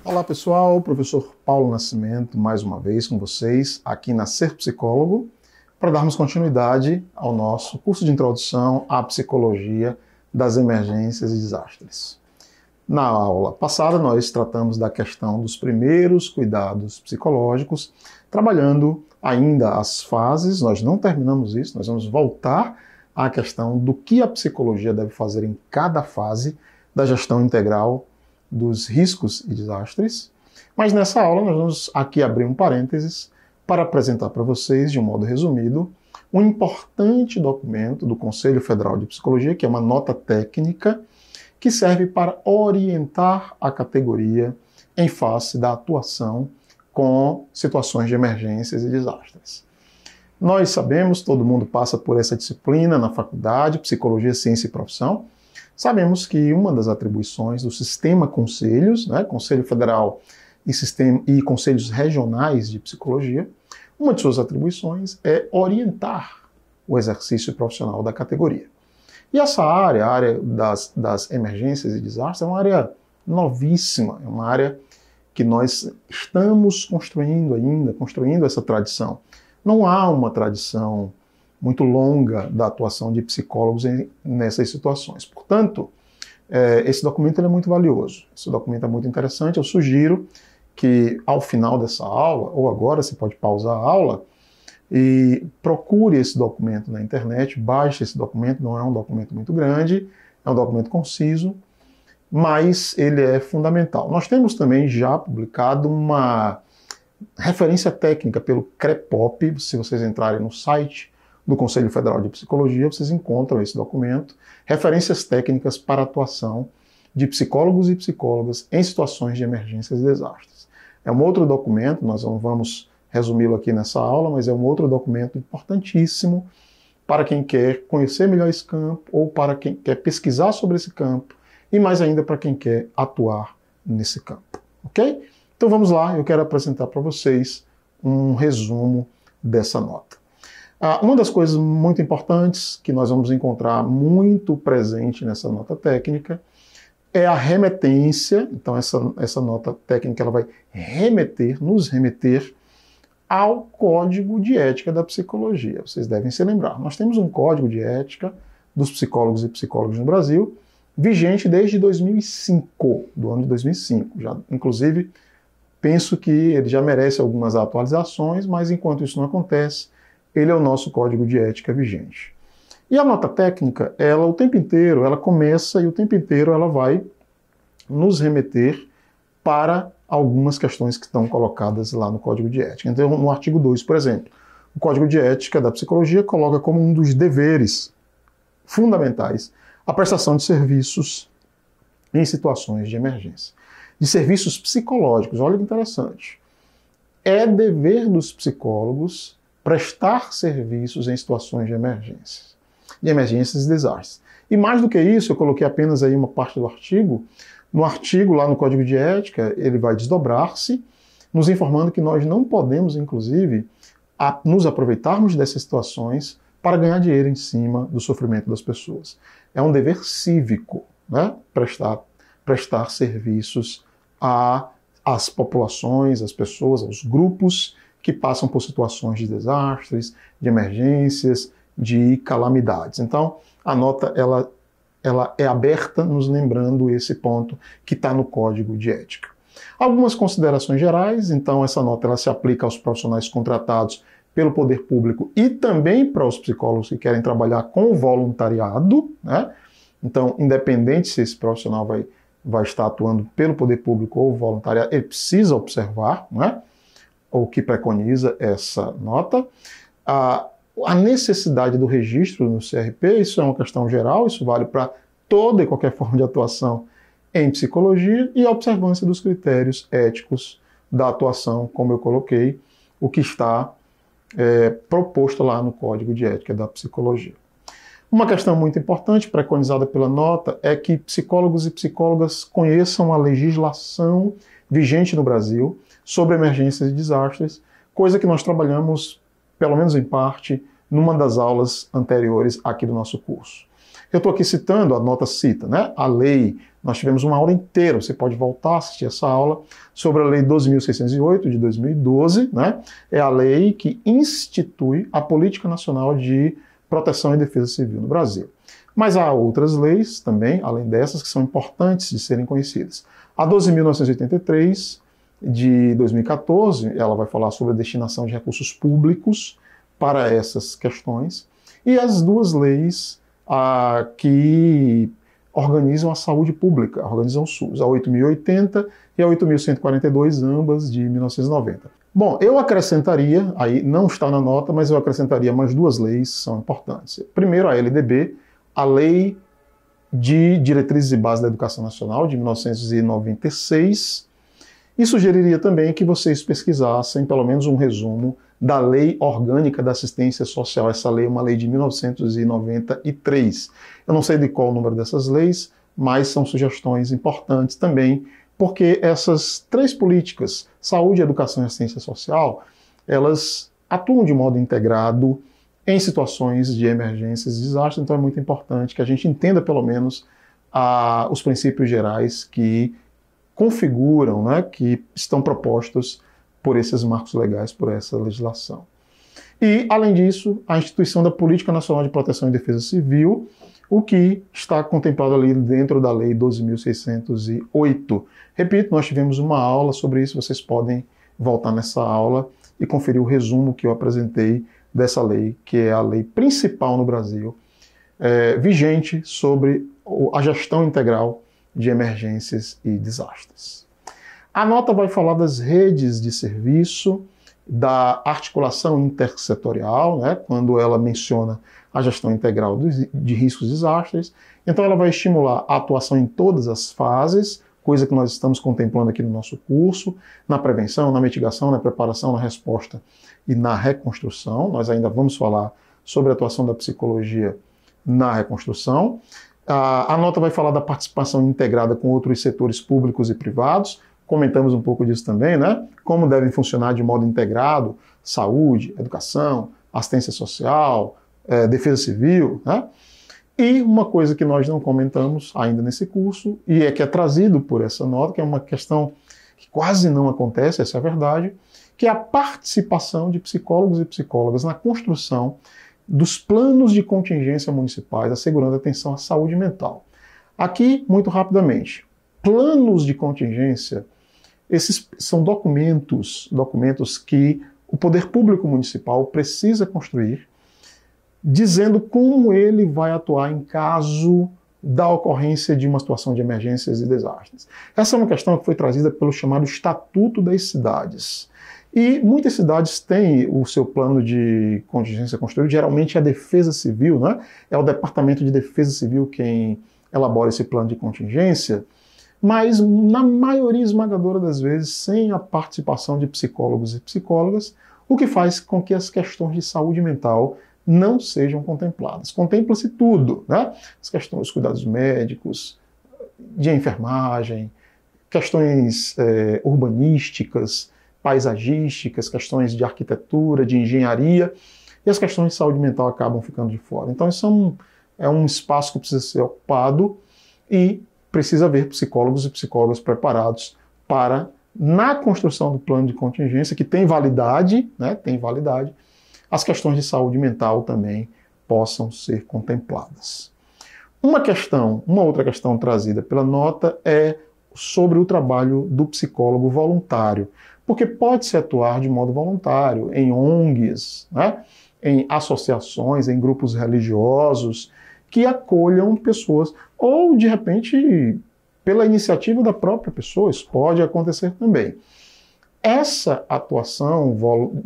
Olá pessoal, professor Paulo Nascimento, mais uma vez com vocês aqui na Ser Psicólogo, para darmos continuidade ao nosso curso de introdução à psicologia das emergências e desastres. Na aula passada nós tratamos da questão dos primeiros cuidados psicológicos, trabalhando ainda as fases, nós não terminamos isso, nós vamos voltar à questão do que a psicologia deve fazer em cada fase da gestão integral dos riscos e desastres, mas nessa aula nós vamos aqui abrir um parênteses para apresentar para vocês, de um modo resumido, um importante documento do Conselho Federal de Psicologia, que é uma nota técnica que serve para orientar a categoria em face da atuação com situações de emergências e desastres. Nós sabemos, todo mundo passa por essa disciplina na faculdade, Psicologia, Ciência e Profissão. Sabemos que uma das atribuições do sistema conselhos, Conselho Federal e conselhos regionais de psicologia, uma de suas atribuições é orientar o exercício profissional da categoria. E essa área, a área das emergências e desastres, é uma área novíssima, é uma área que nós estamos construindo essa tradição. Não há uma tradição muito longa da atuação de psicólogos nessas situações. Portanto, esse documento é muito valioso, esse documento é muito interessante. Eu sugiro que ao final dessa aula, ou agora você pode pausar a aula, e procure esse documento na internet, baixe esse documento, não é um documento muito grande, é um documento conciso, mas ele é fundamental. Nós temos também já publicado uma referência técnica pelo CREPOP, se vocês entrarem no site do Conselho Federal de Psicologia, vocês encontram esse documento, referências técnicas para a atuação de psicólogos e psicólogas em situações de emergências e desastres. É um outro documento, nós não vamos resumi-lo aqui nessa aula, mas é um outro documento importantíssimo para quem quer conhecer melhor esse campo ou para quem quer pesquisar sobre esse campo e mais ainda para quem quer atuar nesse campo, ok? Então vamos lá, eu quero apresentar para vocês um resumo dessa nota. Uma das coisas muito importantes que nós vamos encontrar muito presente nessa nota técnica é a remetência. Então essa nota técnica ela vai nos remeter ao Código de Ética da Psicologia. Vocês devem se lembrar. Nós temos um Código de Ética dos psicólogos e psicólogas no Brasil, vigente desde 2005, do ano de 2005. Já, inclusive, penso que ele já merece algumas atualizações, mas enquanto isso não acontece, ele é o nosso Código de Ética vigente. E a nota técnica, ela o tempo inteiro, ela começa e o tempo inteiro ela vai nos remeter para algumas questões que estão colocadas lá no Código de Ética. Então, no artigo 2, por exemplo, o Código de Ética da Psicologia coloca como um dos deveres fundamentais a prestação de serviços em situações de emergência. De serviços psicológicos, olha que interessante. É dever dos psicólogos prestar serviços em situações de emergências e desastres. E mais do que isso, eu coloquei apenas aí uma parte do artigo. No artigo, lá no Código de Ética, ele vai desdobrar-se, nos informando que nós não podemos, inclusive, nos aproveitarmos dessas situações para ganhar dinheiro em cima do sofrimento das pessoas. É um dever cívico, prestar serviços às populações, às pessoas, aos grupos que passam por situações de desastres, de emergências, de calamidades. Então, a nota ela é aberta, nos lembrando esse ponto que está no Código de Ética. Algumas considerações gerais, então essa nota ela se aplica aos profissionais contratados pelo poder público e também para os psicólogos que querem trabalhar com voluntariado, Então, independente se esse profissional vai estar atuando pelo poder público ou voluntariado, ele precisa observar, o que preconiza essa nota. A necessidade do registro no CRP, isso é uma questão geral, isso vale para toda e qualquer forma de atuação em psicologia, e a observância dos critérios éticos da atuação, como eu coloquei, o que está proposto lá no Código de Ética da Psicologia. Uma questão muito importante, preconizada pela nota, é que psicólogos e psicólogas conheçam a legislação vigente no Brasil sobre emergências e desastres, coisa que nós trabalhamos, pelo menos em parte, numa das aulas anteriores aqui do nosso curso. Eu estou aqui citando, a nota cita, a Lei Nós tivemos uma aula inteira, você pode voltar a assistir essa aula, sobre a Lei 12.608 de 2012, né? É a lei que institui a Política Nacional de Proteção e Defesa Civil no Brasil. Mas há outras leis também, além dessas, que são importantes de serem conhecidas. A 12.983 de 2014, ela vai falar sobre a destinação de recursos públicos para essas questões, e as duas leis que organizam a saúde pública, organizam o SUS, a 8.080 e a 8.142, ambas de 1990. Bom, eu acrescentaria, aí não está na nota, mas eu acrescentaria mais duas leis que são importantes. Primeiro, a LDB, a Lei de Diretrizes e Bases da Educação Nacional, de 1996, e sugeriria também que vocês pesquisassem pelo menos um resumo da Lei Orgânica da Assistência Social. Essa lei é uma lei de 1993. Eu não sei de qual o número dessas leis, mas são sugestões importantes também, porque essas três políticas, saúde, educação e assistência social, elas atuam de modo integrado em situações de emergências e desastres, então é muito importante que a gente entenda pelo menos os princípios gerais que configuram, né, que estão propostos por esses marcos legais, por essa legislação. E, além disso, a instituição da Política Nacional de Proteção e Defesa Civil, o que está contemplado ali dentro da Lei 12.608. Repito, nós tivemos uma aula sobre isso, vocês podem voltar nessa aula e conferir o resumo que eu apresentei dessa lei, que é a lei principal no Brasil, vigente sobre a gestão integral de emergências e desastres. A nota vai falar das redes de serviço, da articulação intersetorial, né, quando ela menciona a gestão integral de riscos e desastres. Então ela vai estimular a atuação em todas as fases, coisa que nós estamos contemplando aqui no nosso curso, na prevenção, na mitigação, na preparação, na resposta e na reconstrução. Nós ainda vamos falar sobre a atuação da psicologia na reconstrução. A nota vai falar da participação integrada com outros setores públicos e privados. Comentamos um pouco disso também, né? Como devem funcionar de modo integrado saúde, educação, assistência social, defesa civil, né? E uma coisa que nós não comentamos ainda nesse curso, e que é trazido por essa nota, que é uma questão que quase não acontece, essa é a verdade, que é a participação de psicólogos e psicólogas na construção dos planos de contingência municipais, assegurando atenção à saúde mental. Aqui, muito rapidamente, planos de contingência, esses são documentos que o poder público municipal precisa construir, dizendo como ele vai atuar em caso da ocorrência de uma situação de emergências e desastres. Essa é uma questão que foi trazida pelo chamado Estatuto das Cidades. E muitas cidades têm o seu plano de contingência construído, geralmente é a Defesa Civil, né? É o Departamento de Defesa Civil quem elabora esse plano de contingência, mas na maioria esmagadora das vezes sem a participação de psicólogos e psicólogas, o que faz com que as questões de saúde mental não sejam contempladas. Contempla-se tudo, né? As questões dos cuidados médicos, de enfermagem, questões urbanísticas, paisagísticas, questões de arquitetura, de engenharia, e as questões de saúde mental acabam ficando de fora. Então isso é um espaço que precisa ser ocupado e precisa haver psicólogos e psicólogas preparados para, na construção do plano de contingência, que tem validade, né, as questões de saúde mental também possam ser contempladas. Uma outra questão trazida pela nota é sobre o trabalho do psicólogo voluntário, porque pode-se atuar de modo voluntário em ONGs, né, em associações, em grupos religiosos, que acolham pessoas, ou de repente pela iniciativa da própria pessoa, isso pode acontecer também. Essa atuação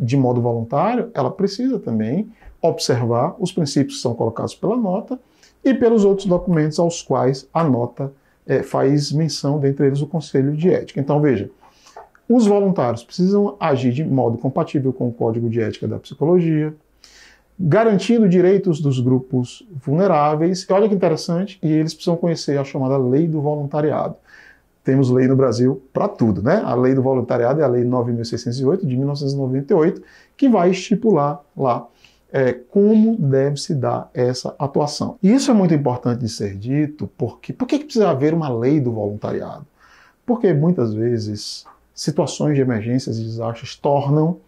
de modo voluntário, ela precisa também observar os princípios que são colocados pela nota e pelos outros documentos aos quais a nota faz menção, dentre eles o Conselho de Ética. Então veja, os voluntários precisam agir de modo compatível com o Código de Ética da Psicologia, garantindo direitos dos grupos vulneráveis. E olha que interessante, e eles precisam conhecer a chamada Lei do Voluntariado. Temos lei no Brasil para tudo, né? A Lei do Voluntariado é a Lei 9.608, de 1998, que vai estipular lá como deve se dar essa atuação. E isso é muito importante de ser dito, porque por que precisa haver uma lei do voluntariado? Porque muitas vezes situações de emergências e desastres tornam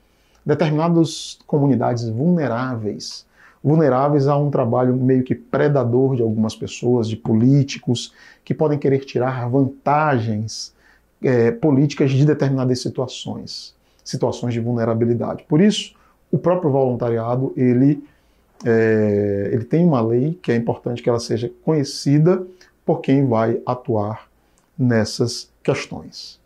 determinadas comunidades vulneráveis a um trabalho meio que predador de algumas pessoas, de políticos, que podem querer tirar vantagens políticas de determinadas situações de vulnerabilidade. Por isso, o próprio voluntariado, ele tem uma lei que é importante que ela seja conhecida por quem vai atuar nessas questões.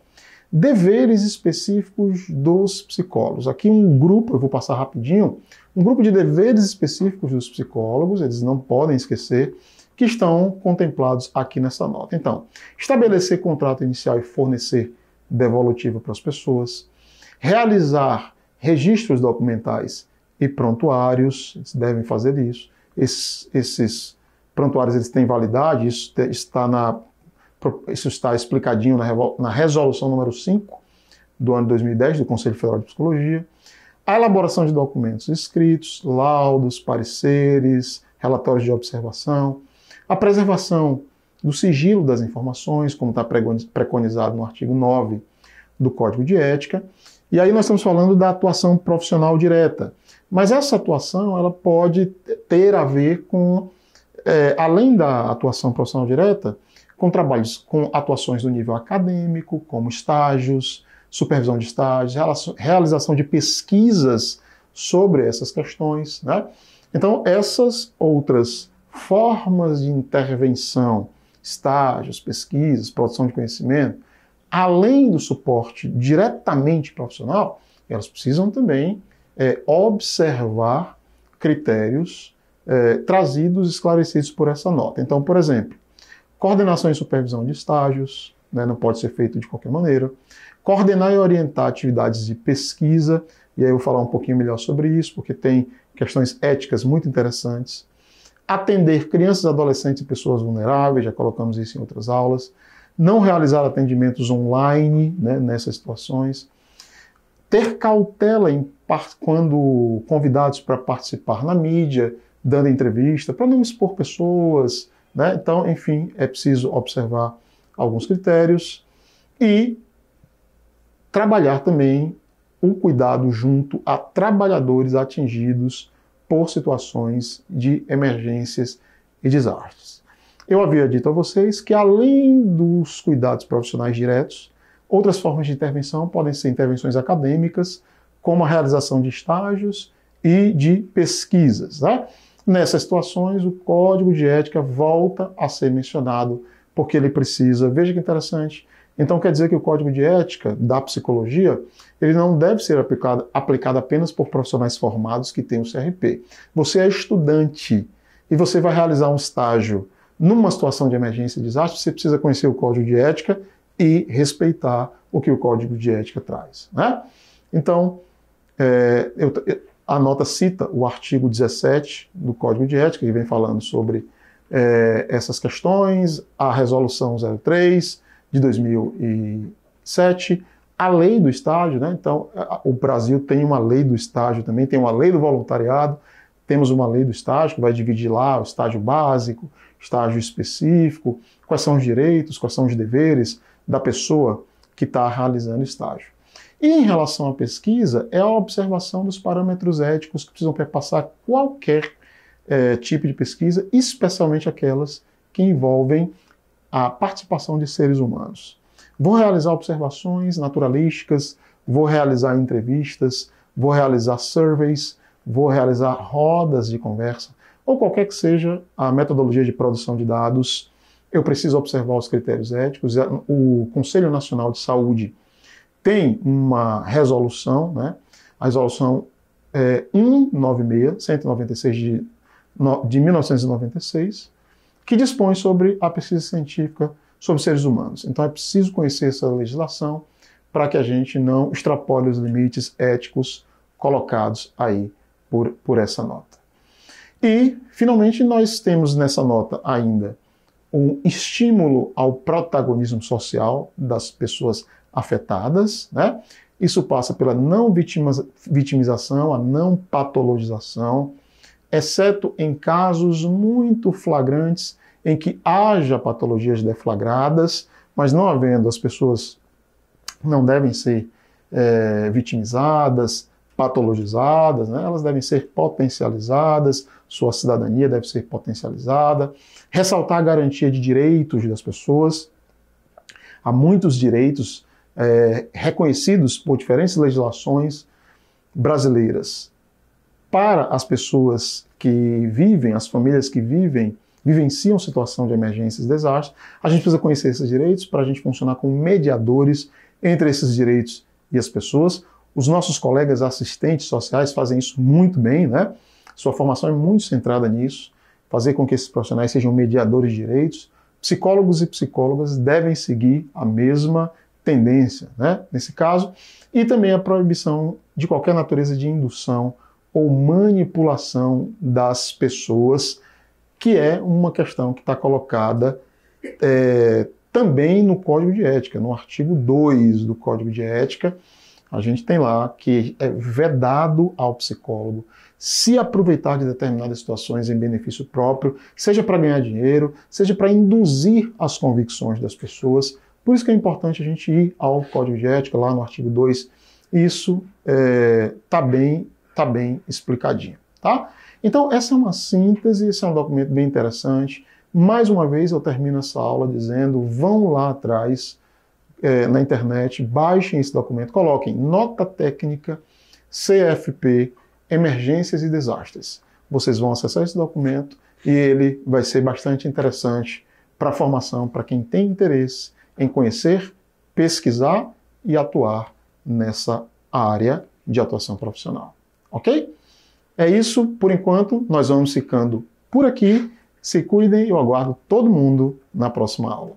Deveres específicos dos psicólogos. Aqui um grupo, eu vou passar rapidinho, um grupo de deveres específicos dos psicólogos, eles não podem esquecer, que estão contemplados aqui nessa nota. Então, estabelecer contrato inicial e fornecer devolutiva para as pessoas, realizar registros documentais e prontuários, eles devem fazer isso. Esses prontuários eles têm validade, isso está explicadinho na resolução número 5 do ano 2010 do Conselho Federal de Psicologia. A elaboração de documentos escritos, laudos, pareceres, relatórios de observação, a preservação do sigilo das informações, como está preconizado no artigo 9 do Código de Ética. E aí nós estamos falando da atuação profissional direta. Mas essa atuação ela pode ter a ver com, além da atuação profissional direta, com trabalhos, com atuações do nível acadêmico, como estágios, supervisão de estágios, realização de pesquisas sobre essas questões, né? Então, essas outras formas de intervenção, estágios, pesquisas, produção de conhecimento, além do suporte diretamente profissional, elas precisam também observar critérios trazidos, esclarecidos por essa nota. Então, por exemplo, coordenação e supervisão de estágios, né, não pode ser feito de qualquer maneira. Coordenar e orientar atividades de pesquisa, e aí eu vou falar um pouquinho melhor sobre isso, porque tem questões éticas muito interessantes. Atender crianças, adolescentes e pessoas vulneráveis, já colocamos isso em outras aulas. Não realizar atendimentos online, né, nessas situações. Ter cautela quando convidados para participar na mídia, dando entrevista, para não expor pessoas, né? Então, enfim, é preciso observar alguns critérios e trabalhar também o cuidado junto a trabalhadores atingidos por situações de emergências e desastres. Eu havia dito a vocês que, além dos cuidados profissionais diretos, outras formas de intervenção podem ser intervenções acadêmicas, como a realização de estágios e de pesquisas, né? Nessas situações, o Código de Ética volta a ser mencionado, porque ele precisa, veja que interessante, então quer dizer que o Código de Ética da psicologia, ele não deve ser aplicado apenas por profissionais formados que têm o CRP. Você é estudante e você vai realizar um estágio numa situação de emergência e desastre, você precisa conhecer o Código de Ética e respeitar o que o Código de Ética traz, né? Então, a nota cita o artigo 17 do Código de Ética, que vem falando sobre essas questões, a Resolução 03 de 2007, a lei do estágio, né? Então, o Brasil tem uma lei do estágio também, tem uma lei do voluntariado, temos uma lei do estágio que vai dividir lá o estágio básico, estágio específico, quais são os direitos, quais são os deveres da pessoa que está realizando estágio. E em relação à pesquisa, é a observação dos parâmetros éticos que precisam perpassar qualquer tipo de pesquisa, especialmente aquelas que envolvem a participação de seres humanos. Vou realizar observações naturalísticas, vou realizar entrevistas, vou realizar surveys, vou realizar rodas de conversa, ou qualquer que seja a metodologia de produção de dados, eu preciso observar os critérios éticos. O Conselho Nacional de Saúde tem uma resolução, né? A resolução 196 de 1996, que dispõe sobre a pesquisa científica sobre seres humanos. Então é preciso conhecer essa legislação para que a gente não extrapole os limites éticos colocados aí por essa nota. E, finalmente, nós temos nessa nota ainda um estímulo ao protagonismo social das pessoas afetadas, né? Isso passa pela não vitimização, a não patologização, exceto em casos muito flagrantes em que haja patologias deflagradas, mas não havendo, as pessoas não devem ser vitimizadas, patologizadas, né? Elas devem ser potencializadas, sua cidadania deve ser potencializada, ressaltar a garantia de direitos das pessoas. Há muitos direitos reconhecidos por diferentes legislações brasileiras para as pessoas que vivem, as famílias que vivenciam situação de emergências e desastres. A gente precisa conhecer esses direitos para a gente funcionar como mediadores entre esses direitos e as pessoas. Os nossos colegas assistentes sociais fazem isso muito bem, né? Sua formação é muito centrada nisso, fazer com que esses profissionais sejam mediadores de direitos. Psicólogos e psicólogas devem seguir a mesma tendência, né? Nesse caso, e também a proibição de qualquer natureza de indução ou manipulação das pessoas, que é uma questão que está colocada também no Código de Ética, no artigo 2 do Código de Ética. A gente tem lá que é vedado ao psicólogo se aproveitar de determinadas situações em benefício próprio, seja para ganhar dinheiro, seja para induzir as convicções das pessoas. Por isso que é importante a gente ir ao Código de Ética, lá no artigo 2. Isso está bem explicadinho, tá? Então, essa é uma síntese, esse é um documento bem interessante. Mais uma vez, eu termino essa aula dizendo, vão lá atrás, na internet, baixem esse documento, coloquem nota técnica, CFP, emergências e desastres. Vocês vão acessar esse documento e ele vai ser bastante interessante para a formação, para quem tem interesse em conhecer, pesquisar e atuar nessa área de atuação profissional. Ok? É isso, por enquanto, nós vamos ficando por aqui. Se cuidem, eu aguardo todo mundo na próxima aula.